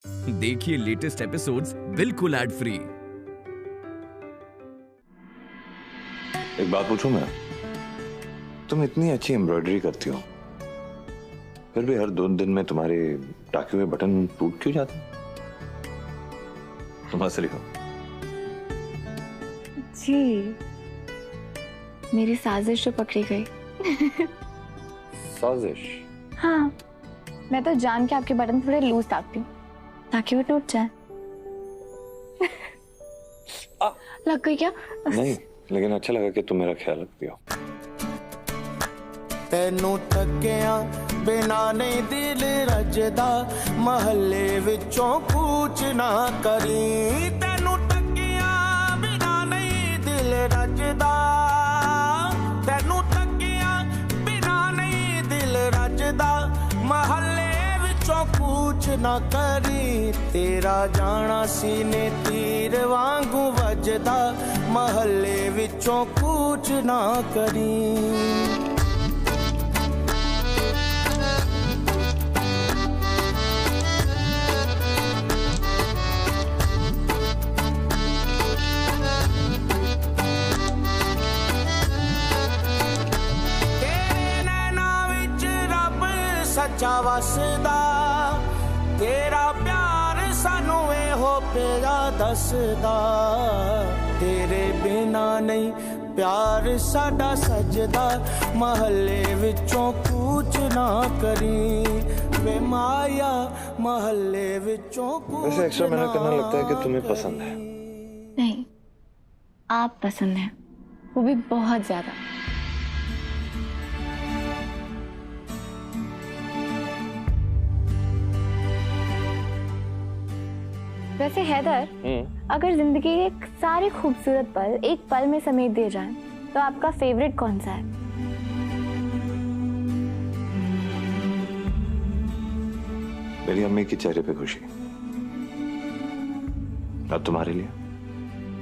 देखिए latest episodes बिल्कुल ad free. एक बात पूछूं मैं? तुम इतनी अच्छी एम्ब्रॉयडरी करती हो, फिर भी हर 2 दिन में तुम्हारे टाके हुए बटन टूट क्यों जाते? तुम हंस रही हो? जी, मेरी साजिश जो पकड़ी गई। साजिश? हाँ, मैं तो जान के आपके बटन थोड़े लूज टाकती हूँ ताकि वो टूट जाए। लग गई क्या? नहीं, लेकिन अच्छा लगा कि तुम मेरा ख्याल रखती हो। तेनू तकिया बिना नहीं दिल रजदा, महल्ले विचों कूच ना करी। तेनू तकिया बिना नहीं दिल रजदा, तेनू तकिया बिना नहीं दिल रजदा, महल्ले विचों कूच ना करी। तेरा जाना सीने तीर वांगू वजदा, महल्ले विचों कूच ना करी। सच्चा वसदा, तेरा प्यार सानू हो पेगा दसदा। तेरे बिना नहीं प्यार साडा सजदा, महल्ले विचों कूच ना करी। वे माया महल्ले विचों कूच। वैसे एक्स्ट्रा मेहनत करना लगता है कि तुम्हें पसंद है। नहीं, आप पसंद हैं, वो भी बहुत ज्यादा। वैसे हैदर, अगर जिंदगी के सारे खूबसूरत पल एक पल में समेट दिए जाएं, तो आपका फेवरेट कौन सा है? मेरी अम्मी के चेहरे पे खुशी। अब तुम्हारे लिए?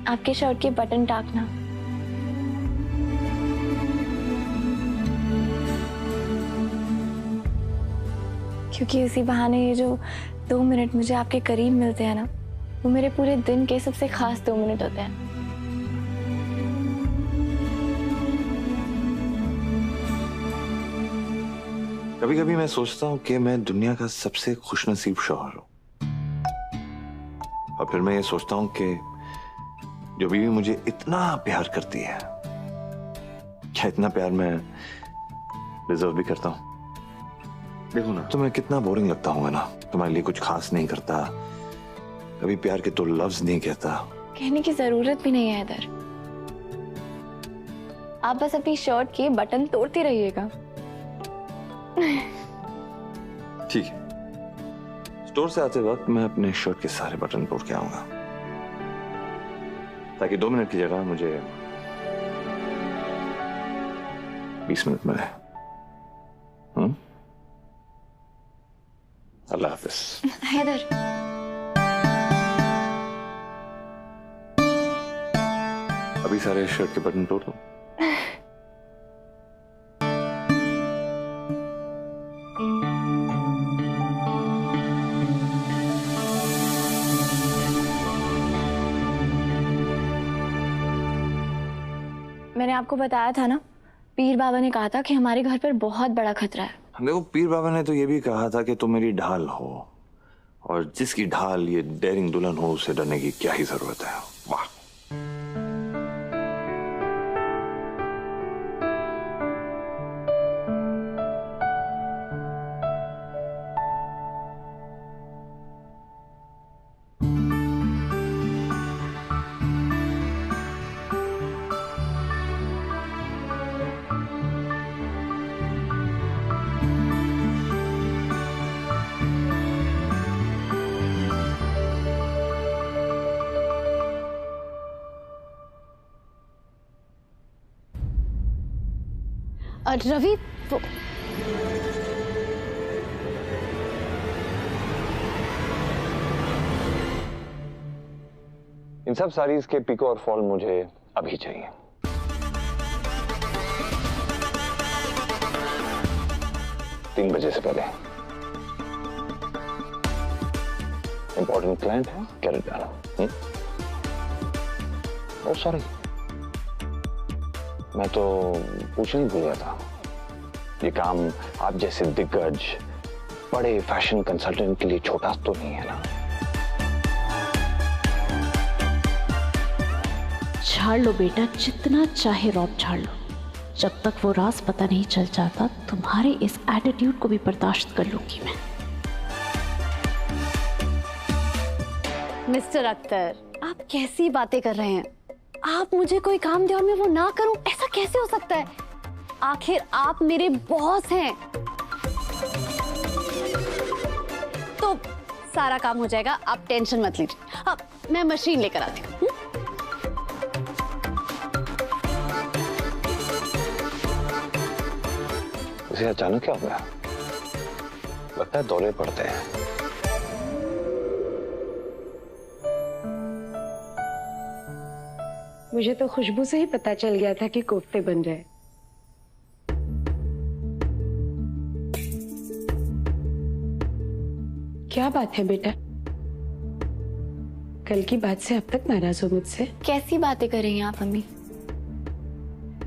आपके शर्ट के बटन टाकना। क्योंकि इसी बहाने ये जो 2 मिनट मुझे आपके करीब मिलते हैं ना, वो मेरे पूरे दिन के सबसे खास 2 मिनट होते हैं। कभी कभी मैं सोचता हूँ कि मैं दुनिया का सबसे खुशनसीब शौहर हूँ, और फिर मैं ये सोचता हूँ कि जो बीवी मुझे इतना प्यार करती है, क्या इतना प्यार मैं डिजर्व भी करता हूँ? देखो ना, तुम्हें कितना बोरिंग लगता होगा ना, तुम्हारे लिए कुछ खास नहीं करता, कभी प्यार के तो लफ्ज नहीं कहता। कहने की जरूरत भी नहीं है हैदर, आप बस अपनी शर्ट के बटन तोड़ते रहिएगा। ठीक है, स्टोर से आते वक्त मैं अपने शर्ट के सारे बटन तोड़ के आऊंगा, ताकि 2 मिनट की जगह मुझे 20 मिनट मिले। अल्लाह हाफिज। हैदर, अभी सारे शर्ट के बटन तोड़ दूं? मैंने आपको बताया था ना, पीर बाबा ने कहा था कि हमारे घर पर बहुत बड़ा खतरा है। देखो, पीर बाबा ने तो ये भी कहा था कि तुम मेरी ढाल हो, और जिसकी ढाल ये डेयरिंग दुल्हन हो, उसे डरने की क्या ही जरूरत है। वाह। और रवि इन सब साड़ीज के पिको और फॉल मुझे अभी चाहिए। $3 बजे से पहले। इम्पोर्टेंट क्लाइंट है, cut it down. Oh sorry, मैं तो पूछना ही भूल गया था। ये काम आप जैसे दिग्गज बड़े फैशन कंसल्टेंट के लिए छोटा तो नहीं है ना? झाड़ लो बेटा, जितना चाहे रौब झाड़ लो, जब तक वो राज पता नहीं चल जाता तुम्हारे इस एटीट्यूड को भी बर्दाश्त कर लूंगी मैं। मिस्टर अख्तर, आप कैसी बातें कर रहे हैं? आप मुझे कोई काम दे और मैं वो ना करूं, ऐसा कैसे हो सकता है? आखिर आप मेरे बॉस हैं। तो सारा काम हो जाएगा, आप टेंशन मत लीजिए। अब मैं मशीन लेकर आती हूँ। इसे अचानक क्या हो गया? लगता है दौरे पड़ते हैं। मुझे तो खुशबू से ही पता चल गया था कि कोफ्ते बन रहे हैं। क्या बात है बेटा? कल की बात से अब तक नाराज हो मुझसे? कैसी बातें कर रही हैं आप अम्मी?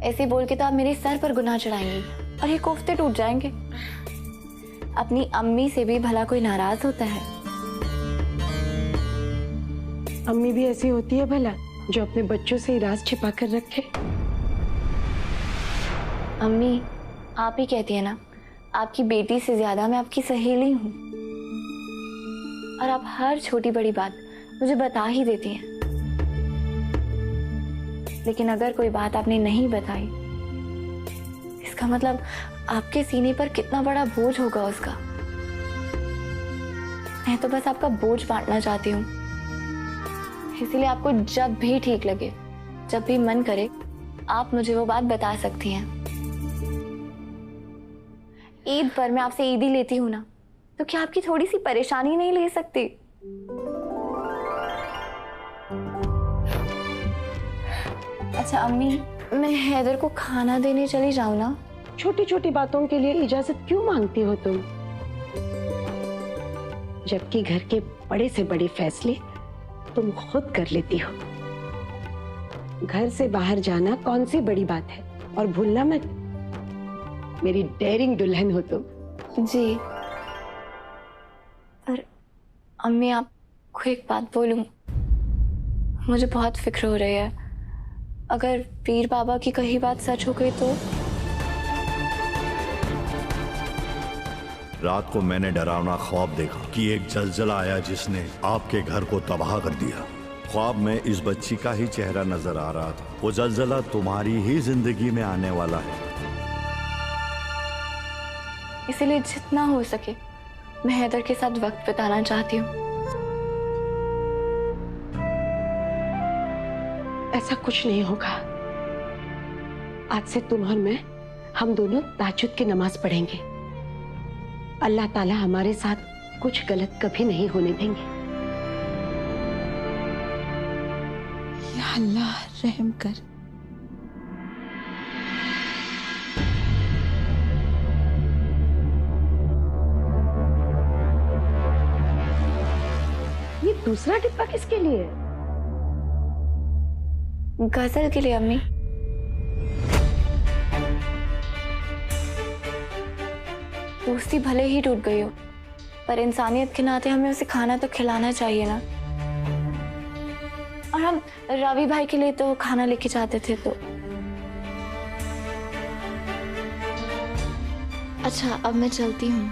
ऐसे बोल के तो आप मेरे सर पर गुनाह चढ़ाएंगी और ये कोफ्ते टूट जाएंगे। अपनी अम्मी से भी भला कोई नाराज होता है? अम्मी भी ऐसी होती है भला, जो अपने बच्चों से ही राज छिपा कर रखे? अम्मी, आप ही कहती है ना, आपकी बेटी से ज्यादा मैं आपकी सहेली हूँ और आप हर छोटी बड़ी बात मुझे बता ही देती हैं। लेकिन अगर कोई बात आपने नहीं बताई, इसका मतलब आपके सीने पर कितना बड़ा बोझ होगा उसका। मैं तो बस आपका बोझ बांटना चाहती हूँ, इसीलिए आपको जब भी ठीक लगे, जब भी मन करे, आप मुझे वो बात बता सकती हैं। ईद पर मैं आपसे ईद ही लेती हूँ ना, तो क्या आपकी थोड़ी सी परेशानी नहीं ले सकती? अच्छा अम्मी, मैं हैदर को खाना देने चली जाऊँ ना? छोटी छोटी बातों के लिए इजाजत क्यों मांगती हो तुम, जबकि घर के बड़े से बड़े फैसले तुम खुद कर लेती हो। घर से बाहर जाना कौन सी बड़ी बात है, और भूलना मत, मेरी डेयरिंग दुल्हन हो तुम। जी, पर अम्मी आपको एक बात बोलूं, मुझे बहुत फिक्र हो रही है। अगर पीर बाबा की कही बात सच हो गई तो? रात को मैंने डरावना ख्वाब देखा कि एक जलजला आया जिसने आपके घर को तबाह कर दिया। ख्वाब में इस बच्ची का ही चेहरा नजर आ रहा था। वो जलजला तुम्हारी ही जिंदगी में आने वाला है। इसलिए जितना हो सके मैं हैदर के साथ वक्त बिताना चाहती हूँ। ऐसा कुछ नहीं होगा। आज से तुम और मैं, हम दोनों तहज्जुद की नमाज पढ़ेंगे। अल्लाह ताला हमारे साथ कुछ गलत कभी नहीं होने देंगे। या अल्लाह रहम कर। ये दूसरा डिब्बा किसके लिए है? गजल के लिए अम्मी। दोस्ती भले ही टूट गई हो, पर इंसानियत के नाते हमें उसे खाना तो खिलाना चाहिए ना। और हम रवि भाई के लिए तो खाना लेके जाते थे तो। अच्छा अब मैं चलती हूँ।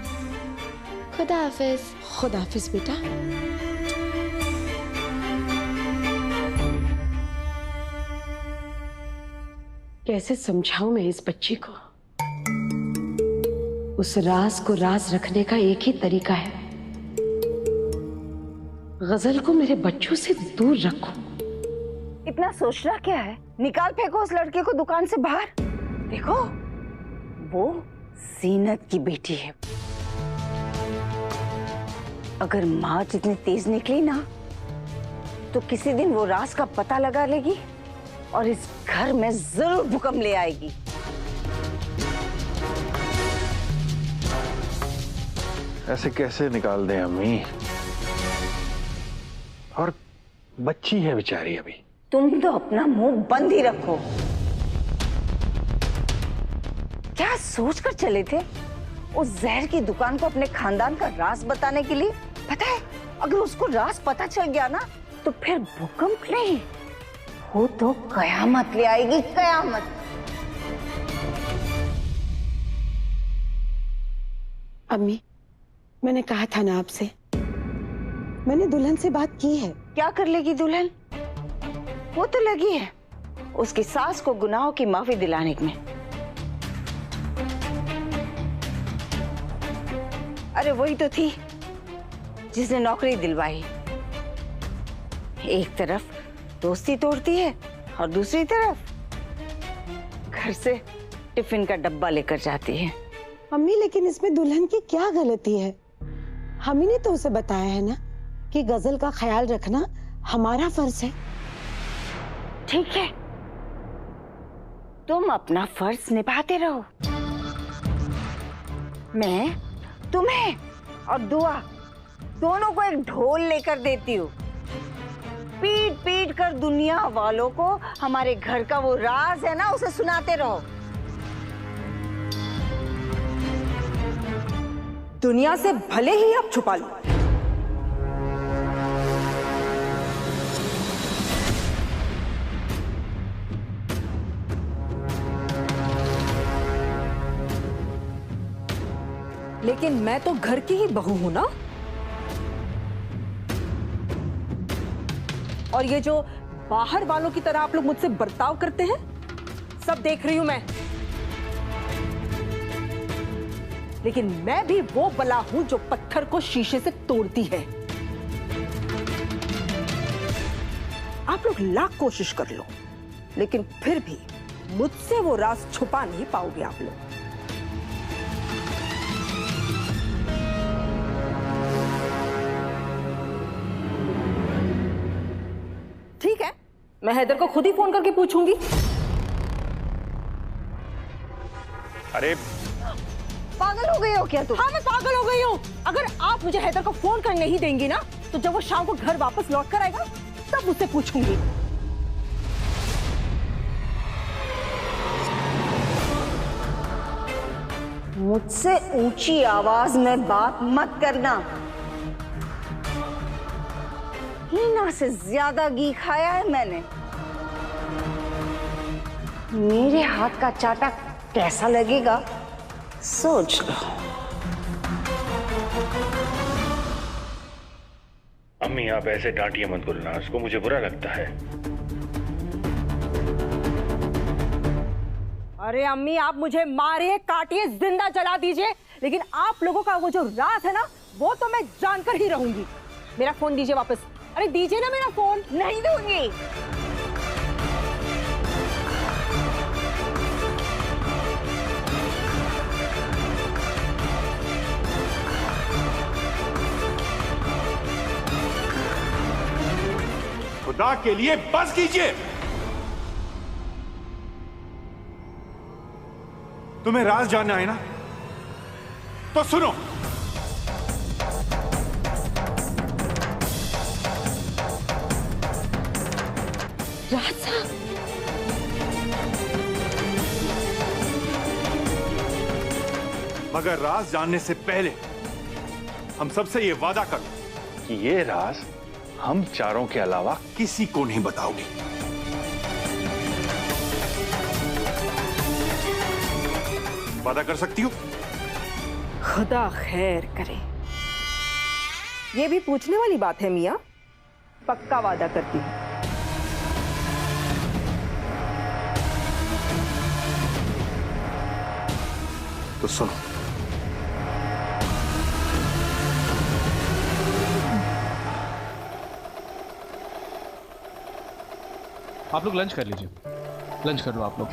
खुदा हाफिज। खुदा हाफिज बेटा। कैसे समझाऊं मैं इस बच्ची को? उस राज को राज रखने का एक ही तरीका है, गजल को मेरे बच्चों से दूर रखो। इतना सोचना क्या है? निकाल फेंको उस लड़के को दुकान से बाहर। देखो, वो जीनत की बेटी है। अगर माँ जितनी तेज निकली ना, तो किसी दिन वो राज का पता लगा लेगी और इस घर में जरूर भूकंप ले आएगी। ऐसे कैसे निकाल दें अम्मी? और बच्ची है बेचारी अभी। तुम तो अपना मुंह बंद ही रखो। क्या सोच कर चले थे उस जहर की दुकान को अपने खानदान का राज बताने के लिए? पता है अगर उसको राज पता चल गया ना तो फिर भूकंप नहीं, वो तो कयामत ले आएगी, कयामत। अम्मी, मैंने कहा था ना आपसे, मैंने दुल्हन से बात की है। क्या कर लेगी दुल्हन? वो तो लगी है उसकी सास को गुनाहों की माफी दिलाने में। अरे वही तो थी जिसने नौकरी दिलवाई। एक तरफ दोस्ती तोड़ती है और दूसरी तरफ घर से टिफिन का डब्बा लेकर जाती है। अम्मी, लेकिन इसमें दुल्हन की क्या गलती है? हम ही ने तो उसे बताया है ना कि गजल का ख्याल रखना हमारा फर्ज है। ठीक है, तुम अपना फर्ज निभाते रहो। मैं तुम्हें और दुआ दोनों को एक ढोल लेकर देती हूँ। पीट पीट कर दुनिया वालों को हमारे घर का वो राज है ना उसे सुनाते रहो। दुनिया से भले ही आप छुपा लो, लेकिन मैं तो घर की ही बहू हूं ना। और ये जो बाहर वालों की तरह आप लोग मुझसे बर्ताव करते हैं, सब देख रही हूं मैं। लेकिन मैं भी वो बला हूं जो पत्थर को शीशे से तोड़ती है। आप लोग लाख कोशिश कर लो, लेकिन फिर भी मुझसे वो राज छुपा नहीं पाओगे आप लोग। ठीक है, मैं हैदर को खुद ही फोन करके पूछूंगी। अरे पागल हो गई हो क्या तुम? हाँ, मैं पागल हो गई हूँ। अगर आप मुझे हैदर को फोन कर नहीं देंगी ना, तो जब वो शाम को घर वापस लौट कर आएगा तब उससे पूछूंगी। मुझसे ऊंची आवाज में बात मत करना। हीना से ज्यादा घी खाया है मैंने। मेरे हाथ का चाटा कैसा लगेगा सोच लो। अम्मी, आप ऐसे डांटिए मत गुलनाज को, मुझे बुरा लगता है। अरे अम्मी, आप मुझे मारिए, काटिए, जिंदा जला दीजिए, लेकिन आप लोगों का वो जो राज है ना, वो तो मैं जानकर ही रहूंगी। मेरा फोन दीजिए वापस। अरे दीजिए ना मेरा फोन। नहीं दूंगी। खुदा के लिए बस कीजिए। तुम्हें राज जानना है ना, तो सुनो। राज साहब, मगर राज जानने से पहले हम सबसे ये वादा करो कि ये राज हम चारों के अलावा किसी को नहीं बताओगे। वादा कर सकती हो? खुदा खैर करे। ये भी पूछने वाली बात है मियां। पक्का वादा करती हूँ। तो सुनो, आप लोग लंच कर लीजिए। लंच कर लो आप लोग।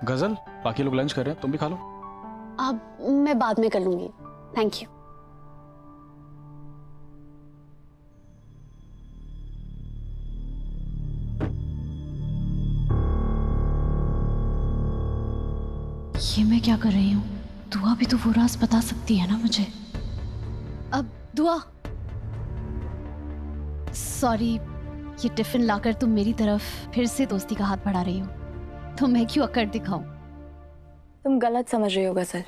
गजल, बाकी लोग लंच कर रहे हैं, तुम भी खा लो। अब मैं बाद में कर लूंगी, थैंक यू। ये मैं क्या कर रही हूँ? दुआ भी तो वो राज बता सकती है ना मुझे। अब दुआ, सॉरी, ये टिफिन लाकर तुम मेरी तरफ फिर से दोस्ती का हाथ बढ़ा रही हो, तो मैं क्यों अकड़ दिखाऊं? तुम गलत समझ रहे हो गजल।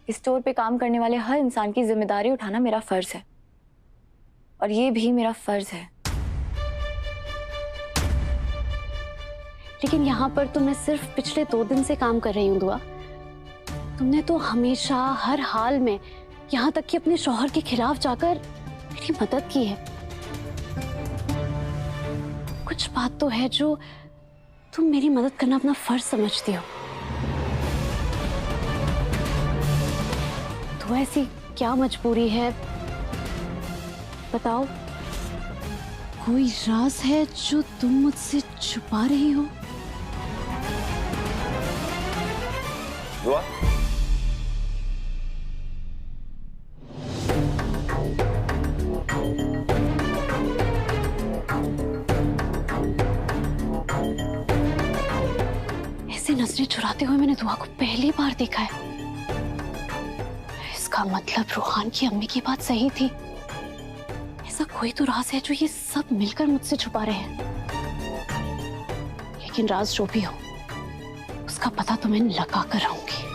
स्टोर पे काम करने वाले हर इंसान की जिम्मेदारी उठाना मेरा फर्ज है, और ये भी मेरा फर्ज है। लेकिन यहाँ पर तो मैं सिर्फ पिछले 2 दिन से काम कर रही हूँ दुआ। तुमने तो हमेशा हर हाल में, यहाँ तक कि अपने शौहर के खिलाफ जाकर मेरी मदद की है। कुछ बात तो है जो तुम मेरी मदद करना अपना फर्ज समझती हो। तो ऐसी क्या मजबूरी है बताओ? कोई राज है जो तुम मुझसे छुपा रही हो? दुआ? ऐसे नजरें चुराते हुए मैंने दुआ को पहली बार देखा है। इसका मतलब रूहान की अम्मी की बात सही थी। ऐसा कोई तो राज है जो ये सब मिलकर मुझसे छुपा रहे हैं। लेकिन राज जो भी हो, उसका पता तो मैं लगा कर रहूंगी।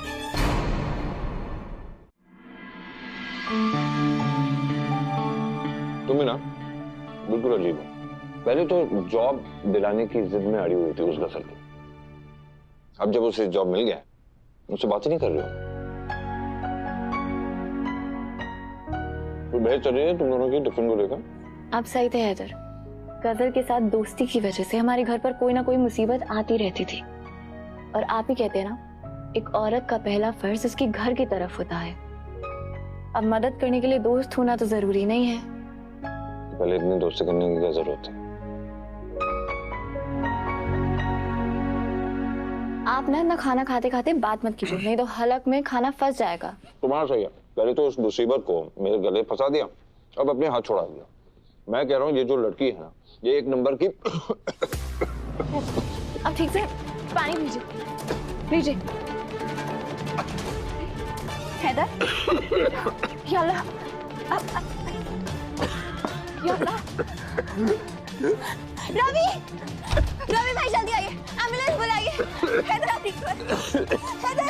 तुम्हें ना बिल्कुल अजीब हो। पहले तो जॉब दिलाने की जिद में अड़ी हुई थी उस गसल की। अब जब उसे जॉब मिल गया, मुझसे बात ही नहीं कर रही हो। कोई बहस चल रही है तुम दोनों की टिफिन को लेकर? आप सही थे हैदर। गजल के साथ दोस्ती की वजह से हमारे घर पर कोई ना कोई मुसीबत आती रहती थी। और आप ही कहते हैं ना, एक औरत का पहला फर्ज उसके घर की तरफ होता है। अब मदद करने के लिए दोस्त होना तो जरूरी नहीं है। पहले इतनी दोस्ती करने की क्या जरूरत है? आप ना खाना खाते खाते बात मत कीजिए, नहीं तो हलक में खाना फंस जाएगा। तुम्हारा सही है। पहले तो उस मुसीबत को मेरे गले फंसा दिया, अब अपने हाथ छोड़ा दिया। मैं कह रहा हूँ ये जो लड़की है ना, ये 1 नंबर की। अब ठीक से पानी लीजिए, लीजिए। हैदर, या अल्लाह, या अल्लाह। रवि, रवि भाई जल्दी आइए, एम्बुलेंस बुलाइए। हैदर आप ठीक है? हैदर,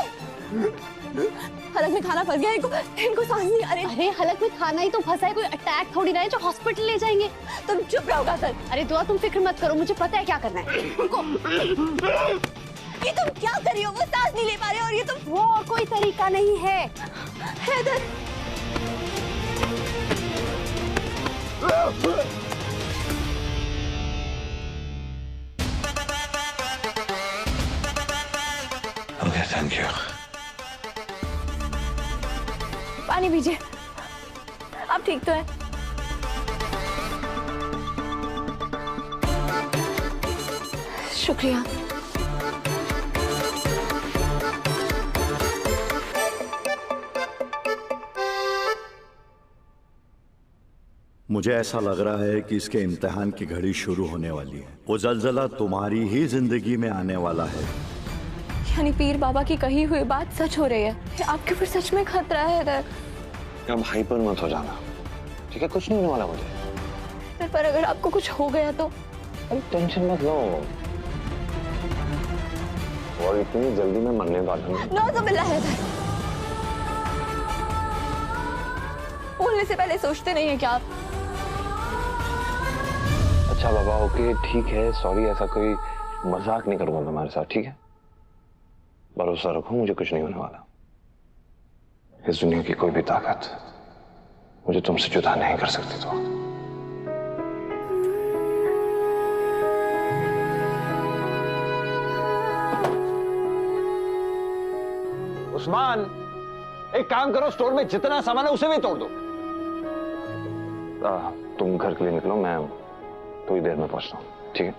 हलक में खाना फंस गया, इनको सांस नहीं आ रही। अरे हलक में खाना ही तो फंसा है, कोई अटैक थोड़ी ना है जो हॉस्पिटल ले जाएंगे। तुम चुप रहोगा सर। अरे दुआ तुम फिक्र मत करो, मुझे पता है क्या करना है। रुको। ये तुम क्या कर रही हो? वो सांस नहीं ले पा रहे और ये तुम। वो और कोई तरीका नहीं है। Haider, okay, thank you. पानी पीजिए। आप ठीक तो है? शुक्रिया। मुझे ऐसा लग रहा है कि इसके इम्तिहान की घड़ी शुरू होने वाली है। वो जलजला तुम्हारी ही जिंदगी में आने वाला है। यानी पीर बाबा की कही हुई बात सच हो रही है। आपके ऊपर सच में खतरा है हैदर। अब हाइपर मत हो जाना, ठीक है? कुछ नहीं होने वाला मुझे। पर अगर आपको कुछ हो गया तो? अरे टेंशन मत लो, और इतनी जल्दी मैं मरने वाला हूँ। नौज़ुबिल्लाह हैदर, बोलने से पहले सोचते नहीं है क्या आप? अच्छा बाबा, ओके ठीक है, सॉरी। ऐसा कोई मजाक नहीं करूंगा तुम्हारे साथ, ठीक है? भरोसा रखो, मुझे कुछ नहीं होने वाला। इस दुनिया की कोई भी ताकत मुझे तुमसे जुदा नहीं कर सकती। तो उस्मान, एक काम करो, स्टोर में जितना सामान है उसे भी तोड़ दो। तुम घर के लिए निकलो, मैं थोड़ी देर में पहुंचता हूँ, ठीक है?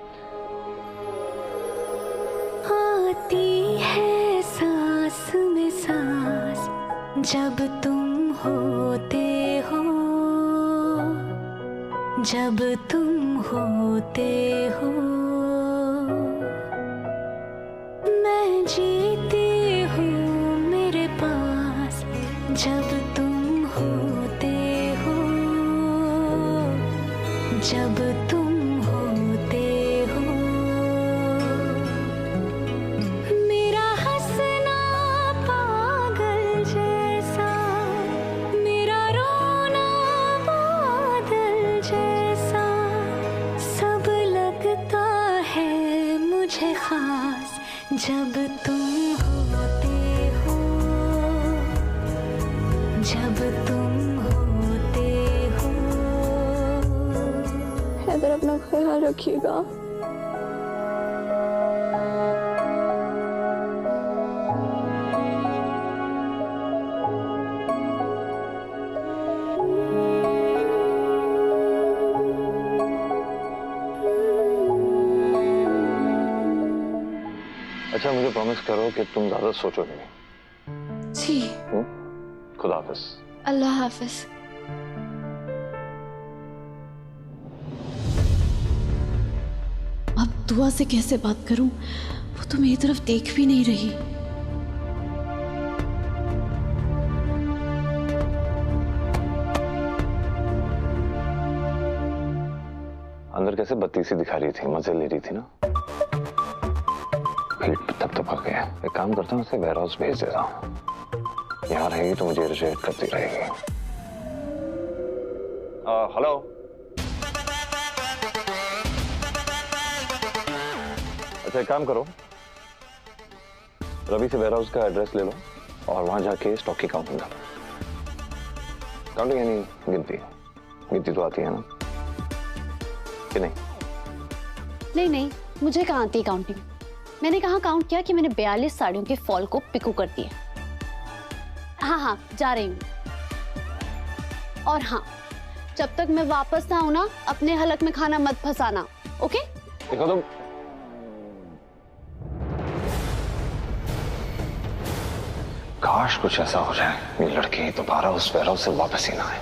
आती है सांस में सांस जब तुम होते हो, जब तुम होते हो। मैं जीती हूँ मेरे पास जब तुम होते जब तुम होते हो। मेरा हंसना पागल जैसा, मेरा रोना बादल जैसा, सब लगता है मुझे खास जब तुम होते हो। जब तुम होते हो। हैदर, अपना ख्याल रखिएगा। अच्छा, मुझे प्रॉमिस करो कि तुम ज्यादा सोचोगे नहीं। जी। खुदा हाफिज। अल्लाह हाफिज। अब दुआ से कैसे बात करूं? वो तो मेरी तरफ देख भी नहीं रही। अंदर कैसे बत्ती सी दिखा रही थी, मजे ले रही थी ना। पेट पे थपथपा गया। एक काम करता हूँ, उसे वेयर हाउस भेज देता हूँ। यहाँ रहेगी तो मुझे इरिटेट करती रहेगी। हेलो। अच्छा, एक काम करो, रवि से वेयर हाउस का एड्रेस ले लो और वहां जाके स्टॉक की काउंटिंग करो। काउंटिंग यानी गिनती। गिनती तो आती है ना कि नहीं? नहीं नहीं, मुझे कहाँ आती काउंटिंग। मैंने कहाँ काउंट किया कि मैंने 42 साड़ियों के फॉल को पिकू कर दिया। हाँ हाँ, जा रही हूँ। और हाँ, जब तक मैं वापस ना आऊँ ना, अपने हलक में खाना मत फंसाना, ओके? देखो तुम, काश कुछ ऐसा हो जाए ये लड़की दोबारा उस वेयर हाउस से वापस ही ना आए।